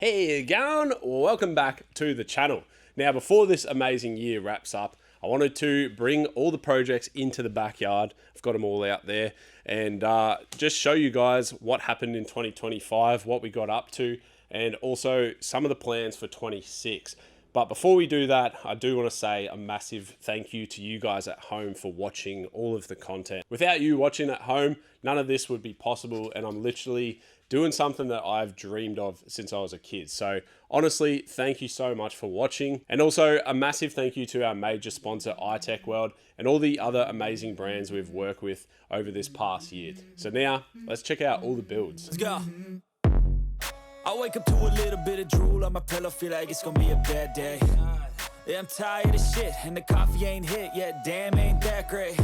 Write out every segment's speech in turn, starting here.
Hey, going? Welcome back to the channel. Now, before this amazing year wraps up, I wanted to bring all the projects into the backyard. I've got them all out there and just show you guys what happened in 2025, what we got up to, and also some of the plans for 26. But before we do that, I do want to say a massive thank you to you guys at home for watching all of the content. Without you watching at home, none of this would be possible, and I'm literally doing something that I've dreamed of since I was a kid. So honestly, thank you so much for watching. And also a massive thank you to our major sponsor, iTechWorld, and all the other amazing brands we've worked with over this past year. So now, let's check out all the builds. Let's go. I wake up to a little bit of drool on my pillow, feel like it's gonna be a bad day. Yeah, I'm tired of shit, and the coffee ain't hit yet, damn, ain't that great.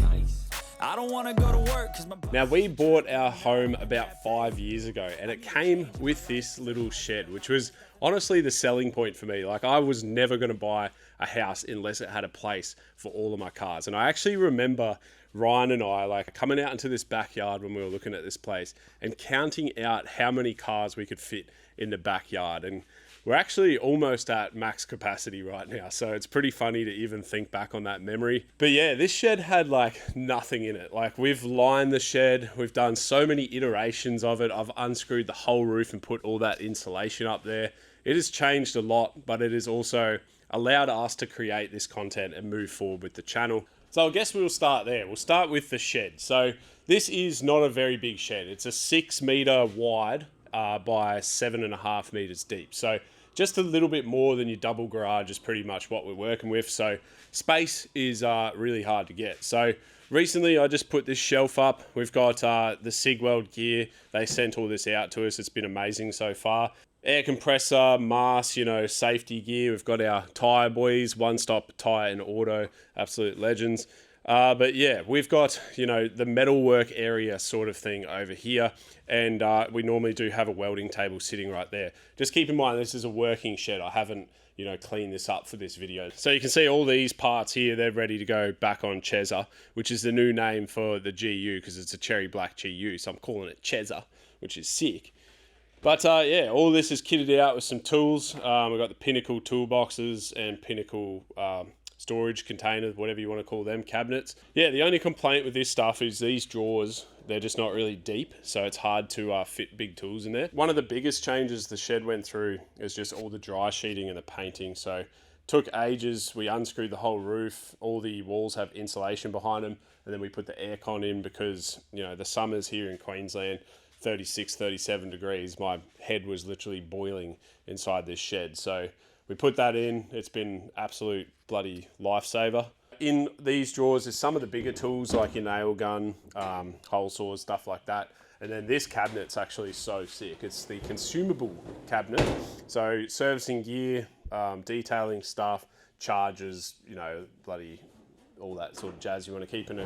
I don't wanna go to work cause my... Now, we bought our home about 5 years ago, and it came with this little shed, which was honestly the selling point for me. Like, I was never gonna buy a house unless it had a place for all of my cars. And I actually remember Ryan and I like coming out into this backyard when we were looking at this place and counting out how many cars we could fit in the backyard. And we're actually almost at max capacity right now. So it's pretty funny to even think back on that memory. But yeah, this shed had like nothing in it. Like, we've lined the shed. We've done so many iterations of it. I've unscrewed the whole roof and put all that insulation up there. It has changed a lot, but it has also allowed us to create this content and move forward with the channel. So I guess we'll start there. We'll start with the shed. So this is not a very big shed. It's a 6 meter wide by 7.5 meters deep. So just a little bit more than your double garage is pretty much what we're working with. So space is really hard to get. So recently I just put this shelf up. We've got the SeaWorld gear. They sent all this out to us. It's been amazing so far. Air compressor, mask, safety gear. We've got our tire boys, One Stop Tire and Auto, absolute legends. But yeah, we've got, the metalwork area sort of thing over here. And we normally do have a welding table sitting right there. Just keep in mind, this is a working shed. I haven't, cleaned this up for this video. So you can see all these parts here, they're ready to go back on Chezza, which is the new name for the GU because it's a cherry black GU. So I'm calling it Chezza, which is sick. But yeah, all this is kitted out with some tools. We've got the Pinnacle toolboxes and Pinnacle storage containers, whatever you want to call them, cabinets. Yeah, the only complaint with this stuff is these drawers, they're just not really deep, so it's hard to fit big tools in there. One of the biggest changes the shed went through is just all the dry sheeting and the painting. So took ages. We unscrewed the whole roof. All the walls have insulation behind them, and then we put the aircon in because, the summers here in Queensland, 36, 37 degrees, my head was literally boiling inside this shed. So we put that in. It's been absolute bloody lifesaver. In these drawers is some of the bigger tools like your nail gun, hole saws, stuff like that. And then this cabinet's actually so sick. It's the consumable cabinet. So servicing gear, detailing stuff, chargers, bloody all that sort of jazz you want to keep in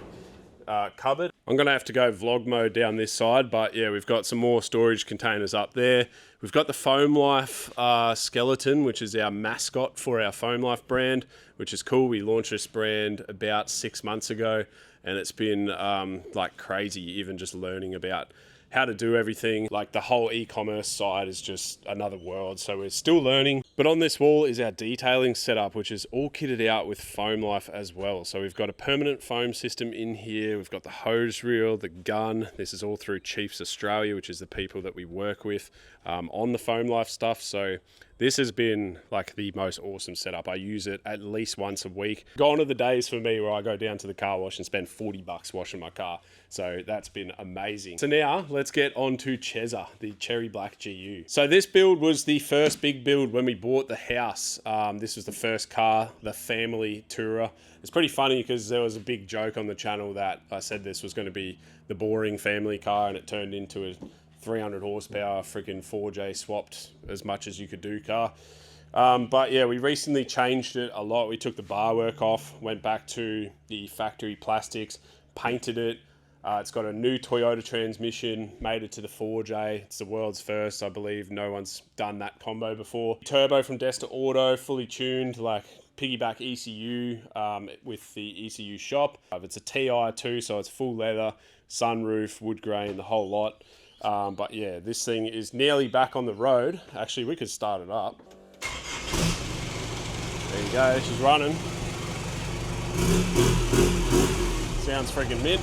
a cupboard. I'm gonna have to go vlog mode down this side, but yeah, we've got some more storage containers up there. We've got the Foam Life skeleton, which is our mascot for our Foam Life brand, which is cool. We launched this brand about 6 months ago, and it's been like crazy, even just learning about how to do everything. Like, the whole e-commerce side is just another world, so we're still learning. But on this wall is our detailing setup, which is all kitted out with Foam Life as well. So we've got a permanent foam system in here. We've got the hose reel, the gun. This is all through Chiefs Australia, which is the people that we work with on the Foam Life stuff. So this has been like the most awesome setup. I use it at least once a week. Gone are the days for me where I go down to the car wash and spend $40 washing my car. So that's been amazing. So now let's get on to Chezza, the cherry black GU. So this build was the first big build when we bought the house. This was the first car, the family tourer. It's pretty funny because there was a big joke on the channel that I said this was going to be the boring family car, and it turned into a 300 horsepower freaking 4J swapped as much as you could do car. But yeah, we recently changed it a lot. We took the bar work off, went back to the factory plastics, painted it. It's got a new Toyota transmission, made it to the 4J. It's the world's first, I believe. No one's done that combo before. Turbo from Desktop Auto, fully tuned, like piggyback ECU with the ECU shop. It's a TI too, so it's full leather, sunroof, wood grain, the whole lot. But yeah, this thing is nearly back on the road. Actually, we could start it up. There you go, she's running. Sounds freaking mint.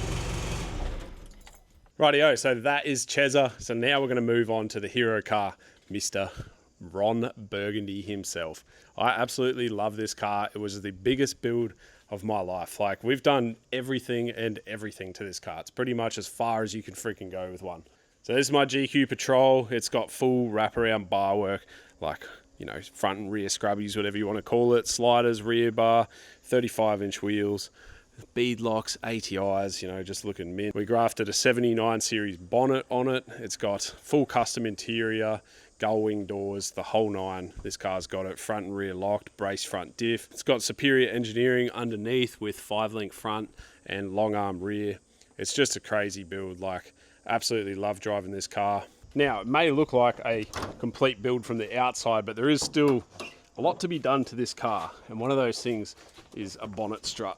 Rightio, so that is Chezza. So now we're going to move on to the hero car, Mr. Ron Burgundy himself. I absolutely love this car. It was the biggest build of my life. Like, we've done everything and everything to this car. It's pretty much as far as you can freaking go with one. So this is my GQ Patrol. It's got full wraparound bar work, like, you know, front and rear scrubbies, whatever you want to call it, sliders, rear bar, 35-inch wheels, bead locks, ATIs, you know, just looking mint. We grafted a 79 series bonnet on it. It's got full custom interior, gull wing doors, the whole nine. This car's got it front and rear locked, brace front diff. It's got superior engineering underneath with 5-link front and long arm rear. It's just a crazy build. Like, absolutely love driving this car. Now, it may look like a complete build from the outside, but there is still a lot to be done to this car. And one of those things is a bonnet strut.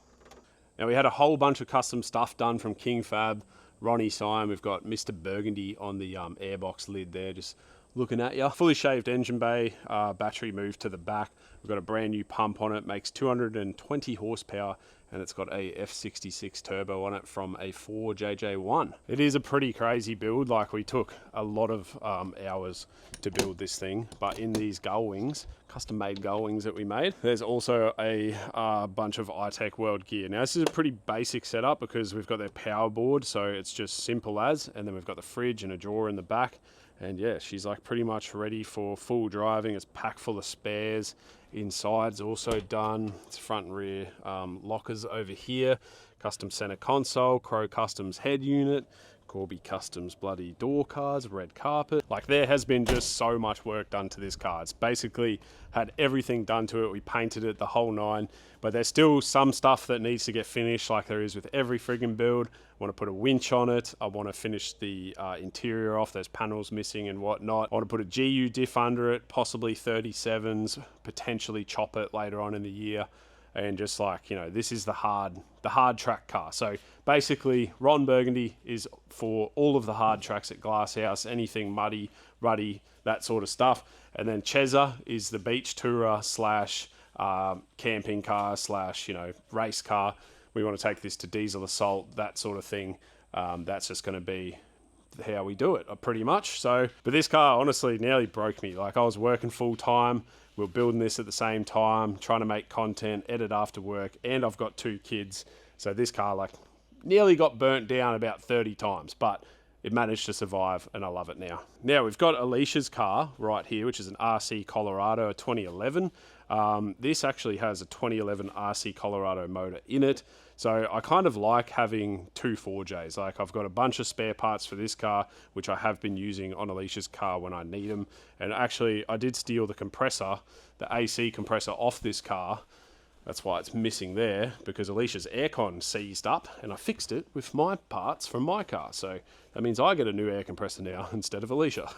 Now, we had a whole bunch of custom stuff done from King Fab, Ronnie Sign. We've got Mr. Burgundy on the airbox lid there, just looking at you. Fully shaved engine bay, battery moved to the back. We've got a brand new pump on it, makes 220 horsepower, and it's got a F66 turbo on it from a 4JJ1. It is a pretty crazy build. Like, we took a lot of hours to build this thing, but in these gull wings, custom made gull wings that we made, there's also a bunch of iTechWorld gear. Now, this is a pretty basic setup because we've got their power board, so it's just simple as, and then we've got the fridge and a drawer in the back. And yeah, she's like pretty much ready for full driving. It's packed full of spares. Inside's also done. It's front and rear lockers over here. Custom center console, Crow Customs head unit, Corby Customs bloody door cards, red carpet. Like, there has been just so much work done to this car. It's basically had everything done to it. We painted it the whole nine, but there's still some stuff that needs to get finished, like there is with every friggin' build. I want to put a winch on it. I want to finish the interior off. There's panels missing and whatnot. I want to put a GU diff under it, possibly 37s, potentially chop it later on in the year. And just like, you know, this is the hard track car. So basically, Ron Burgundy is for all of the hard tracks at Glasshouse, anything muddy, ruddy, that sort of stuff. And then Chezza is the beach tourer slash camping car slash, you know, race car. We want to take this to diesel assault, that sort of thing. That's just going to be how we do it, pretty much. So, but this car honestly nearly broke me. Like, I was working full time. We were building this at the same time, trying to make content, edit after work, and I've got 2 kids. So this car, like, nearly got burnt down about 30 times, but it managed to survive, and I love it now. Now, we've got Alicia's car right here, which is an RC Colorado, a 2011. This actually has a 2011 RC Colorado motor in it. So I kind of like having 2 4Js. Like, I've got a bunch of spare parts for this car, which I have been using on Alicia's car when I need them. And actually, I did steal the compressor, the AC compressor off this car. That's why it's missing there, because Alicia's aircon seized up, and I fixed it with my parts from my car. So that means I get a new air compressor now instead of Alicia.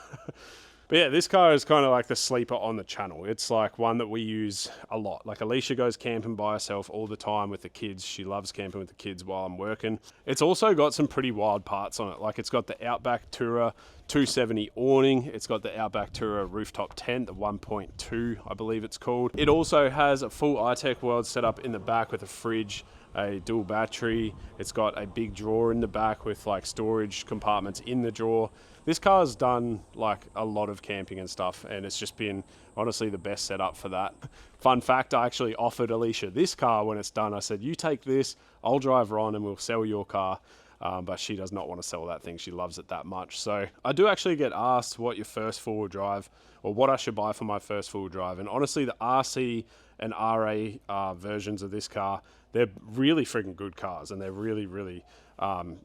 But yeah, this car is kind of like the sleeper on the channel. It's like one that we use a lot. Like, Alicia goes camping by herself all the time with the kids. She loves camping with the kids while I'm working. It's also got some pretty wild parts on it. Like, it's got the Outback Tourer 270 awning. It's got the Outback Tourer rooftop tent, the 1.2, I believe it's called. It also has a full iTechWorld setup in the back with a fridge, a dual battery. It's got a big drawer in the back with like storage compartments in the drawer. This car's done like a lot of camping and stuff, and it's just been honestly the best setup for that. Fun fact, I actually offered Alicia this car when it's done. I said, you take this, I'll drive Ron and we'll sell your car. But she does not want to sell that thing. She loves it that much. So I do actually get asked what your first four-wheel drive, or what I should buy for my first four-wheel drive. And honestly, the RC and RA versions of this car, they're really freaking good cars, and they're really, really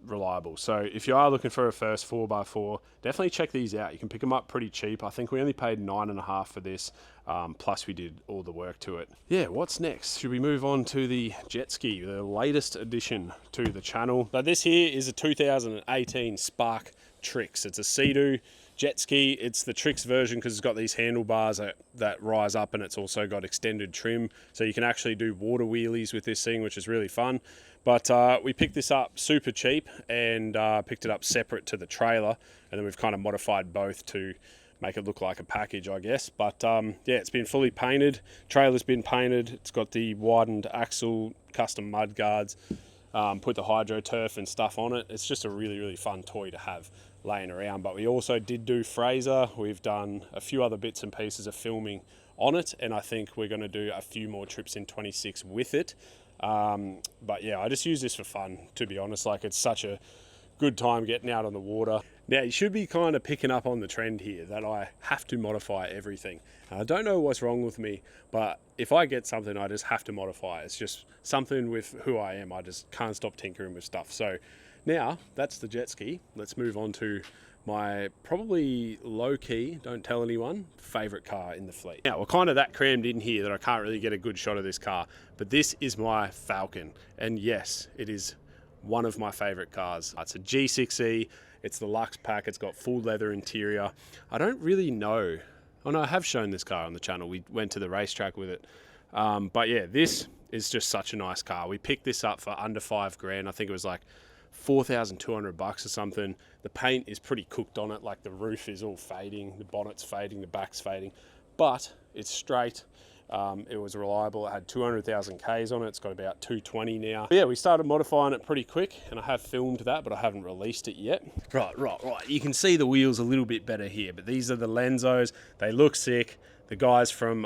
reliable. So if you are looking for a first 4x4, definitely check these out. You can pick them up pretty cheap. I think we only paid $9.50 for this, plus we did all the work to it. Yeah, what's next? Should we move on to the jet ski, the latest addition to the channel? So this here is a 2018 Spark Trix. It's a Seadoo jet ski. It's the Tricks version because it's got these handlebars that rise up, and it's also got extended trim, so you can actually do water wheelies with this thing, which is really fun. But we picked this up super cheap and picked it up separate to the trailer, and then we've kind of modified both to make it look like a package, I guess. But yeah, it's been fully painted. Trailer's been painted. It's got the widened axle, custom mud guards, put the hydro turf and stuff on it. It's just a really, really fun toy to have laying around. But we also did do Fraser. We've done a few other bits and pieces of filming on it, and I think we're going to do a few more trips in 26 with it. But yeah, I just use this for fun, to be honest. Like, it's such a good time getting out on the water. Now, you should be kind of picking up on the trend here that I have to modify everything. I don't know what's wrong with me, but if I get something, I just have to modify. It's just something with who I am. I just can't stop tinkering with stuff. So now that's the jet ski. Let's move on to my probably low-key, don't tell anyone, favourite car in the fleet. Now, we're kind of that crammed in here that I can't really get a good shot of this car, but this is my Falcon. And yes, it is one of my favourite cars. It's a G6E. It's the Luxe pack. It's got full leather interior. I don't really know. Oh no, I have shown this car on the channel. We went to the racetrack with it. But yeah, this is just such a nice car. We picked this up for under $5,000. I think it was like $4,200 or something. The paint is pretty cooked on it. Like, the roof is all fading, the bonnet's fading, the back's fading, but it's straight. It was reliable. It had 200,000 Ks on it. It's got about 220 now. But yeah, we started modifying it pretty quick, and I have filmed that, but I haven't released it yet. Right. You can see the wheels a little bit better here, but these are the Lenzos. They look sick. The guys from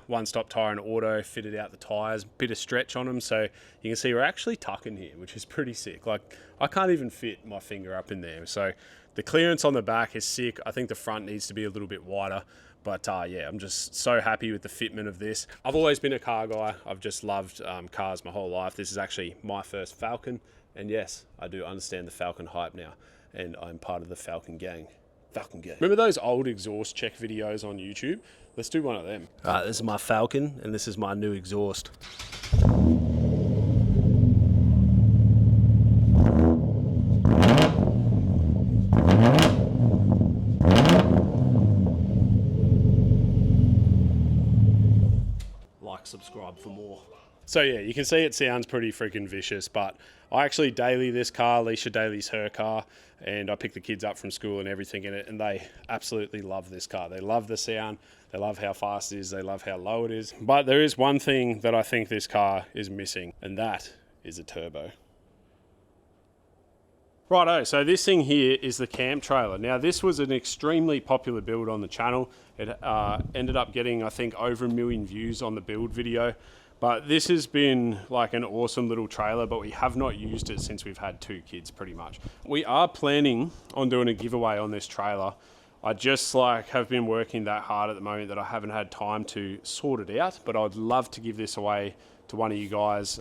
One Stop Tyre and Auto fitted out the tyres, bit of stretch on them, so you can see we're actually tucking here, which is pretty sick. Like, I can't even fit my finger up in there. So the clearance on the back is sick. I think the front needs to be a little bit wider. But yeah, I'm just so happy with the fitment of this. I've always been a car guy. I've just loved cars my whole life. This is actually my first Falcon. And yes, I do understand the Falcon hype now. And I'm part of the Falcon gang. Falcon gang. Remember those old exhaust check videos on YouTube? Let's do one of them. All right, this is my Falcon, and this is my new exhaust. Subscribe for more. So yeah, you can see it sounds pretty freaking vicious, but I actually daily this car. Alicia dailies her car, and I pick the kids up from school and everything in it, and they absolutely love this car. They love the sound, they love how fast it is, they love how low it is. But there is one thing that I think this car is missing, and that is a turbo. Righto, so this thing here is the camp trailer. Now, this was an extremely popular build on the channel. It ended up getting, I think, over 1 million views on the build video. But this has been like an awesome little trailer, but we have not used it since we've had 2 kids, pretty much. We are planning on doing a giveaway on this trailer. I just have been working that hard at the moment that I haven't had time to sort it out, but I'd love to give this away to one of you guys.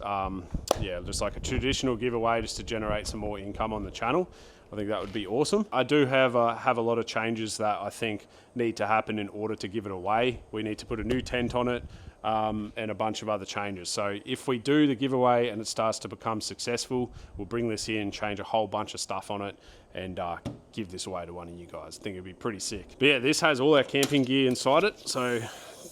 Yeah, just like a traditional giveaway, just to generate some more income on the channel. I think that would be awesome. I do have a lot of changes that I think need to happen in order to give it away. We need to put a new tent on it, and a bunch of other changes. So if we do the giveaway and it starts to become successful, we'll bring this in, change a whole bunch of stuff on it, and give this away to one of you guys. I think it'd be pretty sick. But yeah, this has all our camping gear inside it. So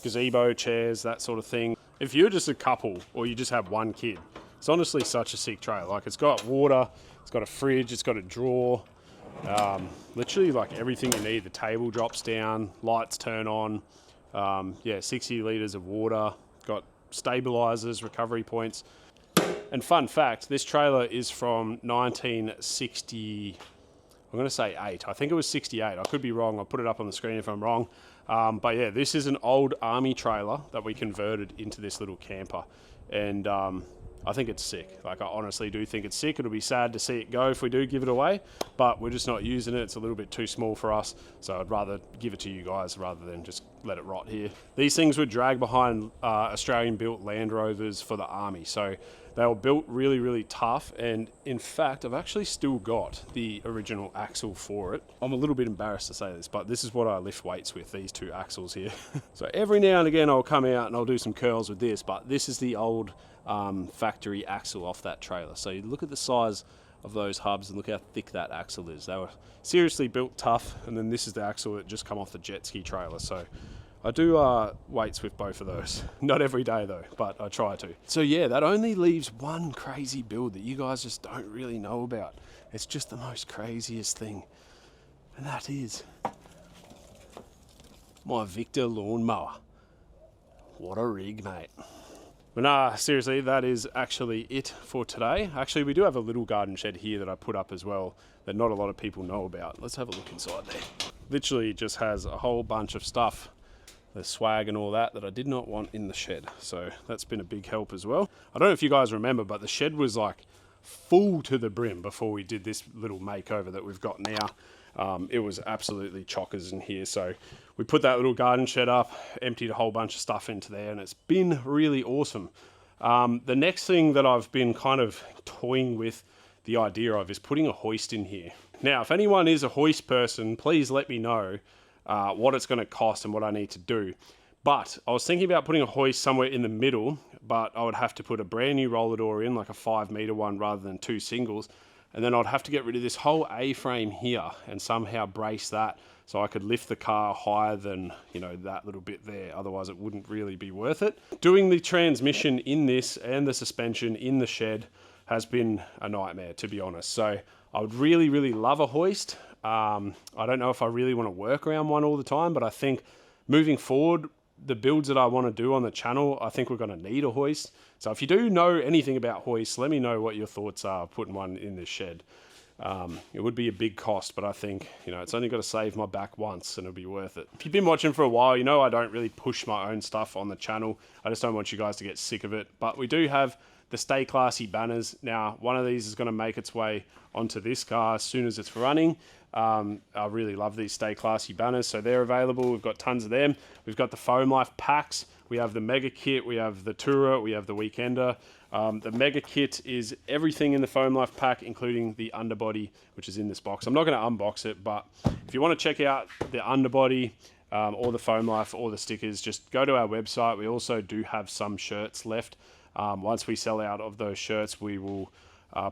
gazebo, chairs, that sort of thing. If you're just a couple or you just have one kid, it's honestly such a sick trailer. Like, it's got water, it's got a fridge, it's got a drawer, literally like everything you need. The table drops down, lights turn on, yeah, 60 litres of water, got stabilizers, recovery points. And fun fact, this trailer is from 1960, I'm going to say 8. I think it was 68. I could be wrong. I'll put it up on the screen if I'm wrong. But yeah, this is an old army trailer that we converted into this little camper. And I think it's sick. Like, I honestly do think it's sick. It'll be sad to see it go if we do give it away, but we're just not using it. It's a little bit too small for us. So I'd rather give it to you guys rather than just let it rot here. These things were dragged behind Australian-built Land Rovers for the army. So they were built really, really tough. And in fact, I've actually still got the original axle for it. I'm a little bit embarrassed to say this, but this is what I lift weights with, these 2 axles here. So every now and again, I'll come out and I'll do some curls with this, but this is the old factory axle off that trailer. So you look at the size of those hubs, and look how thick that axle is. They were seriously built tough, and then this is the axle that just come off the jet ski trailer. So I do weights with both of those. Not every day though, but I try to. So yeah, that only leaves one crazy build that you guys just don't really know about. It's just the most craziest thing, and that is my Victor lawnmower. What a rig, mate. But nah, seriously, that is actually it for today. Actually, we do have a little garden shed here that I put up as well that not a lot of people know about. Let's have a look inside there. Literally just has a whole bunch of stuff, the swag and all that I did not want in the shed. So that's been a big help as well. I don't know if you guys remember, but the shed was like full to the brim before we did this little makeover that we've got now. It was absolutely chockers in here. So we put that little garden shed up, emptied a whole bunch of stuff into there, and it's been really awesome. The next thing that I've been kind of toying with the idea of is putting a hoist in here. Now, if anyone is a hoist person, please let me know what it's going to cost and what I need to do. But I was thinking about putting a hoist somewhere in the middle, but I would have to put a brand new roller door in, like a 5-meter one rather than 2 singles. And then I'd have to get rid of this whole A-frame here and somehow brace that so I could lift the car higher than, you know, that little bit there. Otherwise it wouldn't really be worth it. Doing the transmission in this and the suspension in the shed has been a nightmare, to be honest. So I would really, really love a hoist. I don't know if I really want to work around one all the time, but I think moving forward, the builds that I want to do on the channel, I think we're going to need a hoist. So if you do know anything about hoists, let me know what your thoughts are putting one in this shed. It would be a big cost, but I think, you know, it's only got to save my back once and it'll be worth it. If you've been watching for a while, you know I don't really push my own stuff on the channel. I just don't want you guys to get sick of it. But we do have the Stay Classy banners. Now, one of these is going to make its way onto this car as soon as it's running. I really love these Stay Classy banners, so they're available. We've got tons of them. We've got the Foam Life packs. We have the Mega Kit. We have the Tourer. We have the Weekender. The Mega Kit is everything in the Foam Life pack, including the underbody, which is in this box. I'm not going to unbox it, but if you want to check out the underbody, or the Foam Life, or the stickers, just go to our website. We also do have some shirts left. Once we sell out of those shirts, we will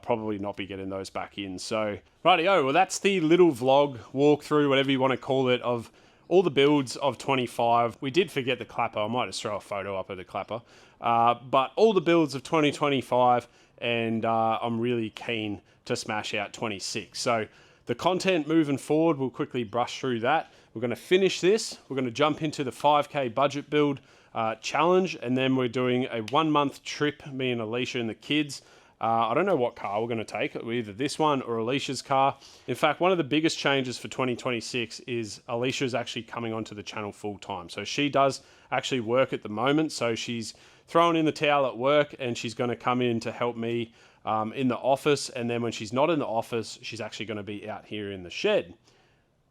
probably not be getting those back in. So, rightio, well, that's the little vlog, walkthrough, whatever you want to call it, of all the builds of 25. We did forget the clapper. I might just throw a photo up of the clapper. But all the builds of 2025, and I'm really keen to smash out 26. So the content moving forward, we'll quickly brush through that. We're going to finish this. We're going to jump into the 5K budget build challenge, and then we're doing a 1-month trip, me and Alicia and the kids. I don't know what car we're going to take, either this one or Alicia's car. In fact, one of the biggest changes for 2026 is Alicia's actually coming onto the channel full time. So she does actually work at the moment. So she's throwing in the towel at work, and she's going to come in to help me in the office. And then when she's not in the office, she's actually going to be out here in the shed.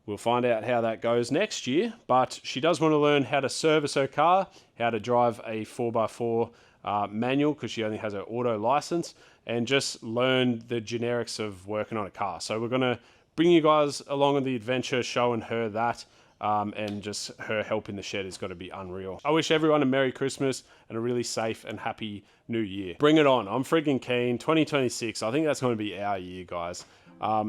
We'll find out how that goes next year, but she does want to learn how to service her car, how to drive a 4x4 manual, because she only has her auto license, and just learn the generics of working on a car. So we're going to bring you guys along on the adventure, showing her that, and just her help in the shed is going to be unreal. I wish everyone a Merry Christmas and a really safe and happy New Year. Bring it on. I'm freaking keen. 2026, I think that's going to be our year, guys.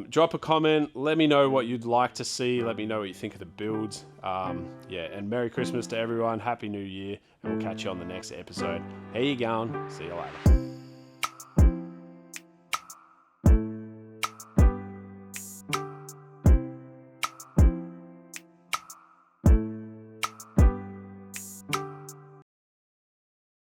Drop a comment, let me know what you'd like to see, let me know what you think of the builds. Yeah, and Merry Christmas to everyone, Happy New Year, and we'll catch you on the next episode. How you going? See you later.